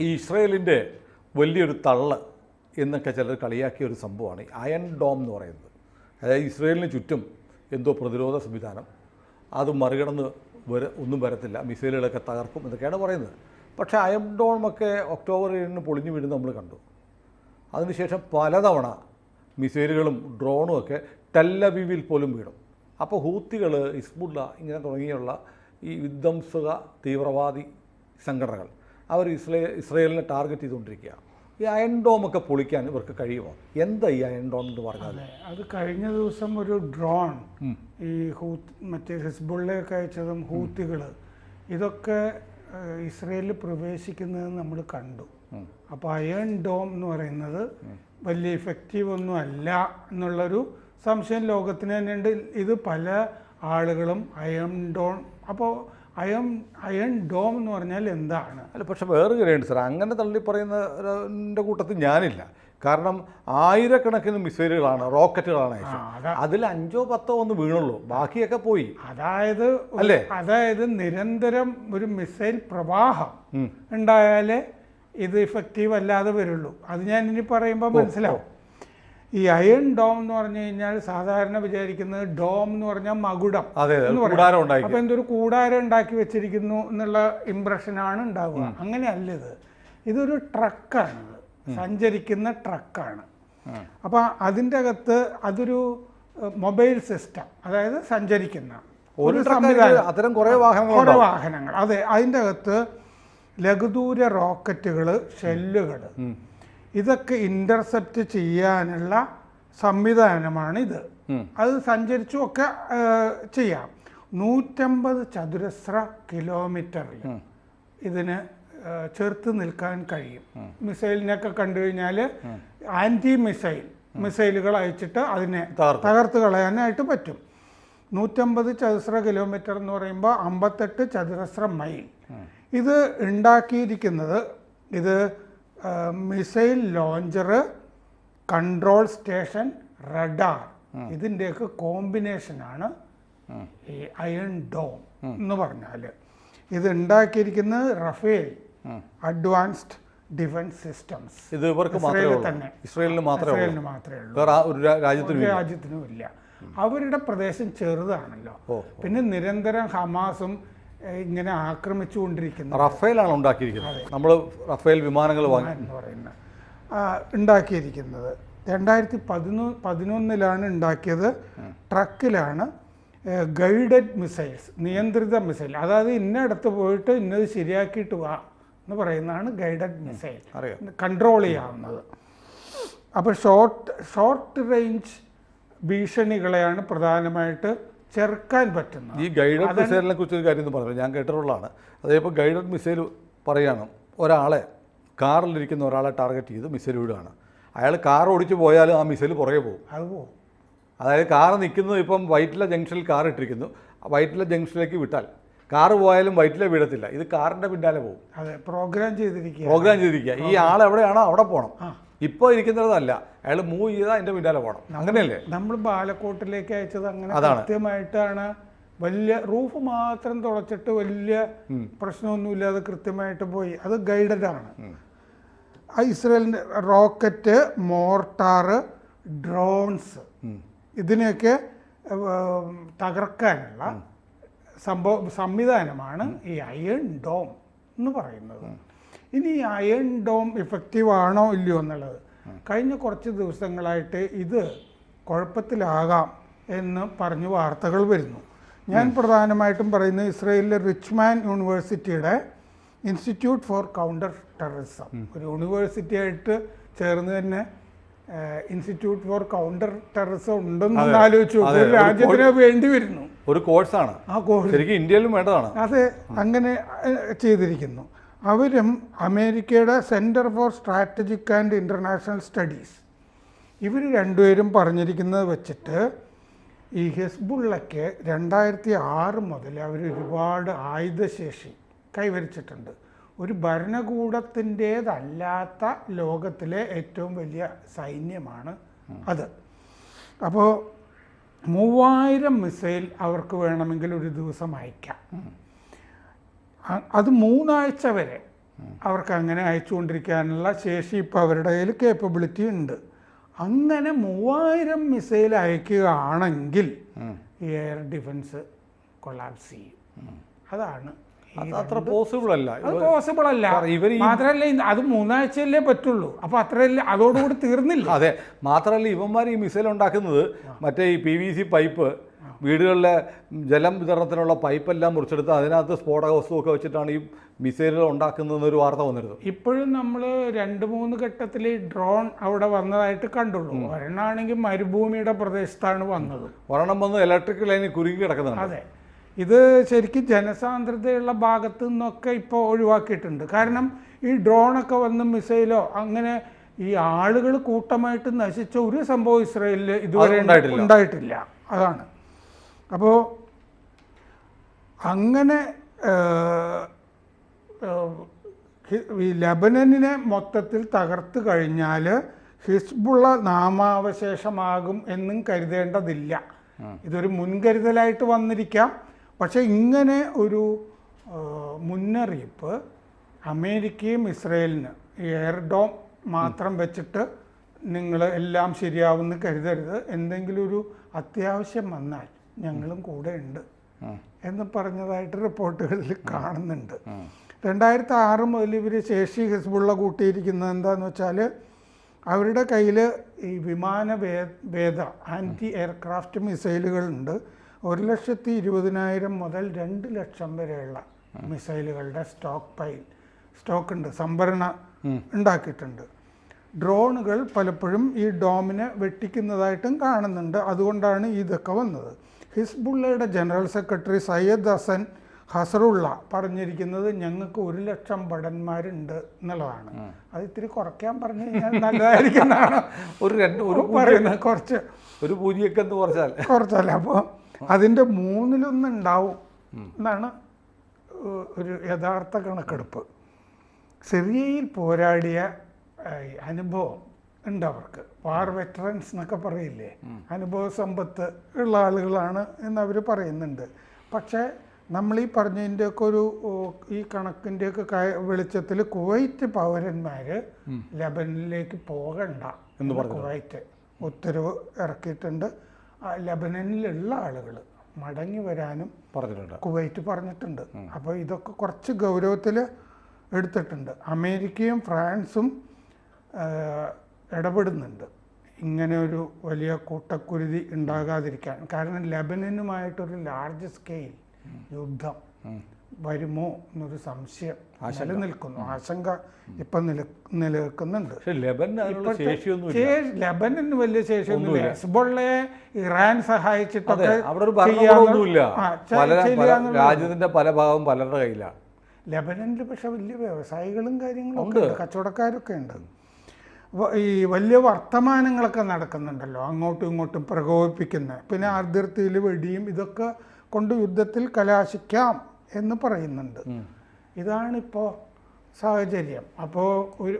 ഈ ഇസ്രയേലിൻ്റെ വലിയൊരു തള്ള് എന്നൊക്കെ ചിലർ കളിയാക്കിയ ഒരു സംഭവമാണ് ഈ അയൺ ഡോം എന്ന് പറയുന്നത്. അതായത് ഇസ്രയേലിന് ചുറ്റും എന്തോ പ്രതിരോധ സംവിധാനം, അത് മറികടന്ന് ഒന്നും വരത്തില്ല, മിസൈലുകളൊക്കെ തകർക്കും എന്നൊക്കെയാണ് പറയുന്നത്. പക്ഷേ അയൺ ഡോമൊക്കെ ഒക്ടോബർ 7 പൊളിഞ്ഞു വീഴുന്നത് നമ്മൾ കണ്ടു. അതിനുശേഷം പലതവണ മിസൈലുകളും ഡ്രോണും ഒക്കെ ടെല്ലവീവിൽ പോലും വീണു. അപ്പോൾ ഹൂത്തികൾ, ഹിസ്ബുള്ള ഇങ്ങനെ തുടങ്ങിയുള്ള ഈ വിധ്വംസക തീവ്രവാദി സംഘടനകൾ അവർ ഇസ്രയേലിനെ ടാർഗറ്റ് ചെയ്തുകൊണ്ടിരിക്കുക. ഈ അയൺ ഡോമൊക്കെ പൊളിക്കാൻ ഇവർക്ക് കഴിയുമോ? എന്താ ഈ അയൺ ഡോം എന്ന് പറഞ്ഞാൽ? അത് കഴിഞ്ഞ ദിവസം ഒരു ഡ്രോൺ ഈ മറ്റേ ഹിസ്ബുള്ളയൊക്കെ അയച്ചതും ഹൂത്തികൾ ഇതൊക്കെ ഇസ്രയേലിൽ പ്രവേശിക്കുന്നത് നമ്മൾ കണ്ടു. അപ്പോൾ അയൺ ഡോം എന്ന് പറയുന്നത് വലിയ ഇഫക്റ്റീവ് ഒന്നും അല്ല എന്നുള്ളൊരു സംശയം ലോകത്തിന് തന്നെ ഉണ്ട്. ഇത് പല ആളുകളും അയൺ ഡോം, അപ്പോൾ അയൺ ഡോം എന്ന് പറഞ്ഞാൽ എന്താണ്? അല്ല, പക്ഷെ വേറെ കാര്യമുണ്ട് സാർ, അങ്ങനെ തള്ളി പറയുന്നതിൻ്റെ കൂട്ടത്തിൽ ഞാനില്ല. കാരണം ആയിരക്കണക്കിന് മിസൈലുകളാണ്, റോക്കറ്റുകളാണ് അയച്ചത്. അതിൽ 5-10 ഒന്ന് വീണുള്ളൂ, ബാക്കിയൊക്കെ പോയി. അതായത് നിരന്തരം ഒരു മിസൈൽ പ്രവാഹം ഉണ്ടായാലേ ഇത് ഇഫക്റ്റീവ് അല്ലാതെ വരുള്ളൂ. അത് ഞാൻ ഇനി പറയുമ്പോൾ മനസ്സിലാവും. ഈ അയൺ ഡോം എന്ന് പറഞ്ഞു കഴിഞ്ഞാൽ സാധാരണ വിചാരിക്കുന്നത് ഡോം എന്ന് പറഞ്ഞാൽ മകുടം എന്ന് പറയും. അപ്പൊ എന്തൊരു കൂടാരം ഉണ്ടാക്കി വെച്ചിരിക്കുന്നു എന്നുള്ള ഇംപ്രഷനാണ് ഉണ്ടാവുക. അങ്ങനെയല്ല, ഇതൊരു ട്രക്കാണ്, സഞ്ചരിക്കുന്ന ട്രക്കാണ്. അപ്പൊ അതിൻ്റെ അകത്ത് അതൊരു മൊബൈൽ സിസ്റ്റം, അതായത് സഞ്ചരിക്കുന്ന ഒരു സംവിധാനം, കുറേ വാഹനങ്ങൾ. അതെ, അതിൻ്റെ അകത്ത് ലഘുദൂര റോക്കറ്റുകൾ, ഷെല്ലുകൾ, ഇതൊക്കെ ഇന്റർസെപ്റ്റ് ചെയ്യാനുള്ള സംവിധാനമാണിത്. അത് സഞ്ചരിച്ചും ഒക്കെ ചെയ്യാം. 150 ചതുരശ്ര കിലോമീറ്ററിൽ ഇതിന് ചെറുത്ത് നിൽക്കാൻ കഴിയും. മിസൈലിനൊക്കെ കണ്ടു കഴിഞ്ഞാൽ ആൻറ്റി മിസൈലുകൾ അയച്ചിട്ട് അതിനെ തകർത്ത് കളയാനായിട്ട് പറ്റും. 150 ചതുരശ്ര കിലോമീറ്റർ എന്ന് പറയുമ്പോൾ 58 ചതുരശ്ര മൈൽ. ഇത് ഉണ്ടാക്കിയിരിക്കുന്നത്, ഇത് missile launcher, control station, radar, ഇതിൻ്റെയൊക്കെ കോമ്പിനേഷനാണ് ഈ അയൺ ഡോം എന്ന് പറഞ്ഞാൽ. ഇത് ഉണ്ടാക്കിയിരിക്കുന്നത് റഫേൽ അഡ്വാൻസ്ഡ് ഡിഫൻസ് സിസ്റ്റംസ്. ഇത് ഇസ്രയേലിന് മാത്രമേ ഉള്ളൂ, രാജ്യത്തിനും ഇല്ല. അവരുടെ പ്രദേശം ചെറുതാണല്ലോ. പിന്നെ നിരന്തരം ഹമാസും ഇങ്ങനെ ആക്രമിച്ചുകൊണ്ടിരിക്കുന്നത്. റഫേലാണ് ഉണ്ടാക്കിയിരിക്കുന്നത്. നമ്മൾ റഫേൽ വിമാനങ്ങൾ ഉണ്ടാക്കിയിരിക്കുന്നത് 2011 ഉണ്ടാക്കിയത്. ട്രക്കിലാണ്. ഗൈഡഡ് മിസൈൽസ്, നിയന്ത്രിത മിസൈൽ, അതായത് ഇന്നടത്ത് പോയിട്ട് ഇന്നത് ശരിയാക്കിയിട്ട് വാ എന്ന് പറയുന്നതാണ് ഗൈഡഡ് മിസൈൽ, കൺട്രോൾ ചെയ്യാവുന്നത്. അപ്പോൾ ഷോർട്ട് റേഞ്ച് ഭീഷണികളെയാണ് പ്രധാനമായിട്ട് ചെറുക്കാൻ പറ്റുന്നത്. ഈ ഗൈഡഡ് മിസൈലിനെ കുറിച്ചൊരു കാര്യം എന്ന് പറഞ്ഞു, ഞാൻ കേട്ടിട്ടുള്ളതാണ്. അതേപോലെ ഗൈഡഡ് മിസൈൽ പറയുകയാണ്, ഒരാളെ കാറിലിരിക്കുന്ന ഒരാളെ ടാർഗറ്റ് ചെയ്ത് മിസൈൽ വിടുകയാണ്. അയാൾ കാർ ഓടിച്ച് പോയാലും ആ മിസൈൽ പുറകെ പോകും. അത് പോകും. അതായത് കാർ നിൽക്കുന്നത്, ഇപ്പം വൈറ്റില ജംഗ്ഷനിൽ കാർ ഇട്ടിരിക്കുന്നു, വൈറ്റില ജംഗ്ഷനിലേക്ക് വിട്ടാൽ കാറ് പോയാലും വൈറ്റില വീഴത്തില്ല, ഇത് കാറിൻ്റെ പിന്നാലെ പോകും. അതെ, പ്രോഗ്രാം ചെയ്തിരിക്കുക. ഈ ആളെവിടെയാണോ അവിടെ പോകണം. ഇപ്പോൾ ഇരിക്കുന്നതല്ല, അയാൾ മൂവ് ചെയ്താൽ അതിൻ്റെ പിന്നാലെ പോകണം. അങ്ങനെയല്ലേ നമ്മൾ ബാലക്കോട്ടിലേക്ക് അയച്ചത്? അങ്ങനെ കൃത്യമായിട്ടാണ്. വലിയ റൂഫ് മാത്രം തുളച്ചിട്ട് വലിയ പ്രശ്നമൊന്നുമില്ലാതെ കൃത്യമായിട്ട് പോയി. അത് ഗൈഡഡ് ആണ്. ഇസ്രയേലിൻ്റെ റോക്കറ്റ്, മോർട്ടാർ, ഡ്രോൺസ്, ഇതിനെയൊക്കെ തകർക്കാനുള്ള സംവിധാനമാണ് ഈ അയൺ ഡോം എന്ന് പറയുന്നത്. ഇനി ഈ അയൺ ഡോം ഇഫക്റ്റീവ് ആണോ ഇല്ലയോ എന്നുള്ളത്, കഴിഞ്ഞ കുറച്ച് ദിവസങ്ങളായിട്ട് ഇത് കുഴപ്പത്തിലാകാം എന്ന് പറഞ്ഞ് വാർത്തകൾ വരുന്നു. ഞാൻ പ്രധാനമായിട്ടും പറയുന്നത് ഇസ്രയേലിലെ റിച്ച്മാൻ യൂണിവേഴ്സിറ്റിയുടെ ഇൻസ്റ്റിറ്റ്യൂട്ട് ഫോർ കൗണ്ടർ ടെററിസം, ഒരു യൂണിവേഴ്സിറ്റി ആയിട്ട് ചേർന്ന് തന്നെ ഇൻസ്റ്റിറ്റ്യൂട്ട് ഫോർ കൗണ്ടർ ടെററിസം ഉണ്ടെന്ന് ആലോചിച്ചു. ഒരു രാജ്യത്തിന് വേണ്ടി വരുന്നു, ഒരു കോഴ്സാണ്. ആ കോഴ്സ് ഇന്ത്യയിലും വേണ്ടതാണ്. അതെ, അങ്ങനെ ചെയ്തിരിക്കുന്നു. അവരും അമേരിക്കയുടെ centre for strategic and international studies, ഇവർ രണ്ടുപേരും പറഞ്ഞിരിക്കുന്നത് വെച്ചിട്ട് ഈ ഹിസ്ബുള്ളയ്ക്ക് 2006 മുതൽ അവർ ഒരുപാട് ആയുധശേഷി കൈവരിച്ചിട്ടുണ്ട്. ഒരു ഭരണകൂടത്തിൻ്റേതല്ലാത്ത ലോകത്തിലെ ഏറ്റവും വലിയ സൈന്യമാണ് അത്. അപ്പോൾ 3000 മിസൈൽ അവർക്ക് വേണമെങ്കിൽ ഒരു ദിവസം അയക്കാം. അത് 3 ആഴ്ച വരെ അവർക്ക് അങ്ങനെ അയച്ചുകൊണ്ടിരിക്കാനുള്ള ശേഷി ഇപ്പോൾ അവരുടെ കയ്യിൽ കേപ്പബിലിറ്റി ഉണ്ട്. അങ്ങനെ 3000 മിസൈൽ അയക്കുകയാണെങ്കിൽ എയർ ഡിഫൻസ് കൊളാപ്സ് ചെയ്യും. അതാണ് അത്ര പോസിബിൾ അല്ല. അത് പോസിബിൾ അല്ല. മാത്രമല്ല അത് 3 ആഴ്ചയല്ലേ പറ്റുള്ളൂ. അപ്പോൾ അത്രയല്ലേ, അതോടുകൂടി തീർന്നില്ല. അതെ, മാത്രമല്ല ഇവന്മാർ ഈ മിസൈൽ ഉണ്ടാക്കുന്നത് മറ്റേ ഈ PVC പൈപ്പ്, വീടുകളിലെ ജലം വിതരണത്തിനുള്ള പൈപ്പെല്ലാം മുറിച്ചെടുത്ത് അതിനകത്ത് സ്ഫോടക വസ്തുവൊക്കെ വെച്ചിട്ടാണ് ഈ മിസൈലുകൾ ഉണ്ടാക്കുന്നതെന്നൊരു വാർത്ത വന്നിരുന്നു. ഇപ്പോഴും നമ്മൾ 2-3 ഘട്ടത്തിൽ ഡ്രോൺ അവിടെ വന്നതായിട്ട് കണ്ടുള്ളൂ. ഒരെണ്ണാണെങ്കിൽ മരുഭൂമിയുടെ പ്രദേശത്താണ് വന്നത്. ഒരെണ്ണം വന്ന് ഇലക്ട്രിക് ലൈനിൽ കുരുങ്ങി കിടക്കുന്നുണ്ട്. അതെ, ഇത് ശരിക്കും ജനസാന്ദ്രതയുള്ള ഭാഗത്തു നിന്നൊക്കെ ഇപ്പോൾ ഒഴിവാക്കിയിട്ടുണ്ട്. കാരണം ഈ ഡ്രോണൊക്കെ വന്ന് മിസൈലോ അങ്ങനെ ഈ ആളുകൾ കൂട്ടമായിട്ട് നശിച്ച ഒരു സംഭവം ഇസ്രായേലിൽ ഇതുവരെ ഉണ്ടായിട്ടില്ല. അതാണ്. അപ്പോൾ അങ്ങനെ ഈ ലെബനനിനെ മൊത്തത്തിൽ തകർത്ത് കഴിഞ്ഞാൽ ഹിസ്ബുള്ള നാമാവശേഷമാകും എന്നും കരുതേണ്ടതില്ല. ഇതൊരു മുൻകരുതലായിട്ട് വന്നിരിക്കാം. പക്ഷേ ഇങ്ങനെ ഒരു മുന്നറിയിപ്പ് അമേരിക്കയും ഇസ്രയേലിന് എയർ ഡോം മാത്രം വെച്ചിട്ട് നിങ്ങൾ എല്ലാം ശരിയാവുമെന്ന് കരുതരുത്, എന്തെങ്കിലും ഒരു അത്യാവശ്യം വന്നാൽ ഞങ്ങളും കൂടെ ഉണ്ട് എന്ന് പറഞ്ഞതായിട്ട് റിപ്പോർട്ടുകളിൽ കാണുന്നുണ്ട്. 2006 മുതൽ ഇവർ ശേഷി ഹിസ്ബുള്ള കൂട്ടിയിരിക്കുന്നത് എന്താണെന്ന് വെച്ചാൽ അവരുടെ കയ്യിൽ ഈ വിമാനവേദ ആൻറ്റി എയർക്രാഫ്റ്റ് മിസൈലുകളുണ്ട്. 1,20,000 മുതൽ 2 ലക്ഷം വരെയുള്ള മിസൈലുകളുടെ സ്റ്റോക്ക് ഉണ്ട്, സംഭരണം ഉണ്ടാക്കിയിട്ടുണ്ട്. ഡ്രോണുകൾ പലപ്പോഴും ഈ ഡോമിനെ വെട്ടിക്കുന്നതായിട്ടും കാണുന്നുണ്ട്. അതുകൊണ്ടാണ് ഇതൊക്കെ വന്നത്. ഹിസ്ബുള്ളയുടെ ജനറൽ സെക്രട്ടറി സയ്യദ് ഹസൻ ഹസറുള്ള പറഞ്ഞിരിക്കുന്നത് ഞങ്ങൾക്ക് 1,00,000 ഭടന്മാരുണ്ട് എന്നുള്ളതാണ്. അത് ഇത്തിരി കുറയ്ക്കാൻ പറഞ്ഞു കഴിഞ്ഞാൽ നല്ലതായിരിക്കുന്നതാണ് പറയുന്നത്. ഒരു പൂജ്യമൊക്കെ കുറച്ചല്ല. അപ്പോൾ അതിൻ്റെ 1/3 ഉണ്ടാവും എന്നാണ് ഒരു യഥാർത്ഥ കണക്കെടുപ്പ്. സിറിയയിൽ പോരാടിയ അനുഭവം ഉണ്ട് അവർക്ക്. വാർ വെറ്ററൻസ് എന്നൊക്കെ പറയില്ലേ, അനുഭവ സമ്പത്ത് ഉള്ള ആളുകളാണ് എന്നവർ പറയുന്നുണ്ട്. പക്ഷേ നമ്മൾ ഈ പറഞ്ഞതിൻ്റെയൊക്കെ ഈ കണക്കിൻ്റെയൊക്കെ വെളിച്ചത്തിൽ കുവൈറ്റ് പൗരന്മാർ ലെബനനിലേക്ക് പോകണ്ട എന്ന് കുവൈറ്റ് ഉത്തരവ് ഇറക്കിയിട്ടുണ്ട്. ലെബനനിലുള്ള ആളുകൾ മടങ്ങി വരാനും കുവൈറ്റ് പറഞ്ഞിട്ടുണ്ട്. അപ്പോൾ ഇതൊക്കെ കുറച്ച് ഗൗരവത്തിൽ എടുത്തിട്ടുണ്ട്. അമേരിക്കയും ഫ്രാൻസും ഇടപെടുന്നുണ്ട് ഇങ്ങനെ ഒരു വലിയ കൂട്ടക്കുരുതി ഉണ്ടാകാതിരിക്കാൻ. കാരണം ലെബനനുമായിട്ടൊരു ലാർജ് സ്കെയിൽ യുദ്ധം വരുമോ എന്നൊരു സംശയം നിലനിൽക്കുന്നു. ആശങ്ക ഇപ്പം നിലനിൽക്കുന്നുണ്ട്. ലെബനന് വലിയ ശേഷിയൊന്നുമില്ല. ഹിസ്ബുള്ളയെ ഇറാൻ സഹായിച്ചിട്ടൊക്കെ രാജ്യത്തിന്റെ പല ഭാഗം പലരുടെ കയ്യിലാണ്. ലെബനനിൽ പക്ഷെ വലിയ വ്യവസായികളും കാര്യങ്ങളും ഒക്കെ ഉണ്ട്, കച്ചവടക്കാരൊക്കെ ഉണ്ട്. ഈ വലിയ വർത്തമാനങ്ങളൊക്കെ നടക്കുന്നുണ്ടല്ലോ, അങ്ങോട്ടും ഇങ്ങോട്ടും പ്രകോപിപ്പിക്കുന്ന. പിന്നെ അതിർത്തിയിൽ വെടിയും ഇതൊക്കെ കൊണ്ട് യുദ്ധത്തിൽ കലാശിക്കാം എന്ന് പറയുന്നുണ്ട്. ഇതാണിപ്പോൾ സാഹചര്യം. അപ്പോൾ ഒരു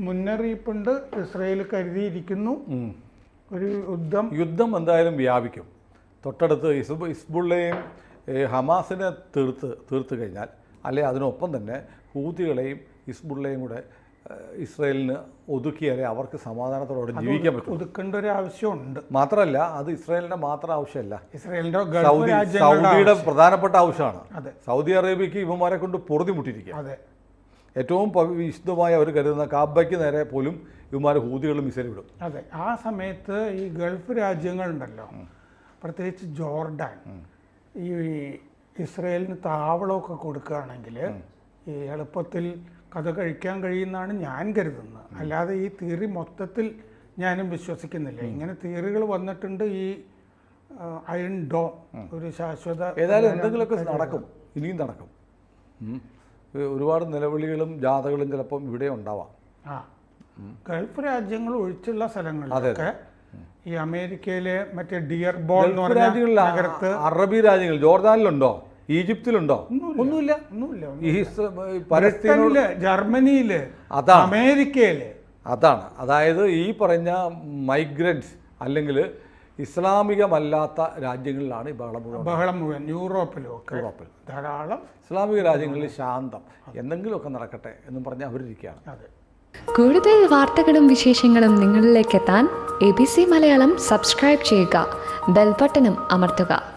മുന്നറിയിപ്പുണ്ട്, ഇസ്രയേൽ കരുതിയിരിക്കുന്നു ഒരു യുദ്ധം എന്തായാലും വ്യാപിക്കും. തൊട്ടടുത്ത് ഹിസ്ബുള്ളയും ഹമാസിനെ തീർത്ത് കഴിഞ്ഞാൽ, അല്ലെ അതിനൊപ്പം തന്നെ ഹൂതികളെയും ഹിസ്ബുള്ളയും കൂടെ ഇസ്രയേലിന് ഒതുക്കിയാലേ അവർക്ക് സമാധാനത്തോടെ ജീവിക്കാൻ പറ്റും. ഒതുക്കേണ്ട ഒരു ആവശ്യമുണ്ട്. മാത്രമല്ല അത് ഇസ്രയേലിൻ്റെ മാത്രം ആവശ്യമല്ല, ഇസ്രയേലിൻ്റെ സൗദിയുടെ പ്രധാനപ്പെട്ട ആവശ്യമാണ്. സൗദി അറേബ്യക്ക് ഇവന്മാരെ കൊണ്ട് പൊറുതിമുട്ടിരിക്കുക. ഏറ്റവും വിശുദ്ധമായി അവർ കരുതുന്ന കാബയ്ക്ക് നേരെ പോലും ഇവന്മാർ ഹൂതികളും മിസൈൽ വിടും. അതെ, ആ സമയത്ത് ഈ ഗൾഫ് രാജ്യങ്ങളുണ്ടല്ലോ, പ്രത്യേകിച്ച് ജോർഡാൻ, ഈ ഇസ്രയേലിന് താവളമൊക്കെ കൊടുക്കുകയാണെങ്കിൽ ഈ എളുപ്പത്തിൽ കഥ കഴിക്കാൻ കഴിയുമെന്നാണ് ഞാൻ കരുതുന്നത്. അല്ലാതെ ഈ തിയറി മൊത്തത്തിൽ ഞാനും വിശ്വസിക്കുന്നില്ല. ഇങ്ങനെ തിയറികൾ വന്നിട്ടുണ്ട്. ഈ അയൺ ഡോം ഒരു ശാശ്വത ഏതായാലും എന്തെങ്കിലുമൊക്കെ നടക്കും, ഇനിയും നടക്കും. ഒരുപാട് നിലവിളികളും ജാഥകളും ചിലപ്പം ഇവിടെ ഉണ്ടാവാം. ഗൾഫ് രാജ്യങ്ങൾ ഒഴിച്ചുള്ള സ്ഥലങ്ങളിലൊക്കെ ഈ അമേരിക്കയിലെ മറ്റേ ഡിയർ ബോൾ എന്ന് പറഞ്ഞ നഗരത്ത്, അറബി രാജ്യങ്ങൾ, ജോർദാനിലുണ്ടോ, ഈജിപ്തിലുണ്ടോ? ഒന്നുമില്ല. പലസ്തീനില്, ജർമ്മനിയില്, അമേരിക്കയില്. അതാണ്. അതായത് ഈ പറഞ്ഞ മൈഗ്രൻസ് അല്ലെങ്കിൽ ഇസ്ലാമികമല്ലാത്ത രാജ്യങ്ങളിലാണ് ഈ ബഹളം മുഴുവൻ യൂറോപ്പിലും ഒക്കെ യൂറോപ്പിൽ. ധാരാളം ഇസ്ലാമിക രാജ്യങ്ങളിൽ ശാന്തം, എന്തെങ്കിലുമൊക്കെ നടക്കട്ടെ എന്നും പറഞ്ഞ് അവരിയ്ക്കുകയാണ്. അതെ. കൂടുതൽ വാർത്തകളും വിശേഷങ്ങളും നിങ്ങളിലേക്ക് എത്താൻ ABC മലയാളം സബ്സ്ക്രൈബ് ചെയ്യുക, ബെൽബട്ടനും അമർത്തുക.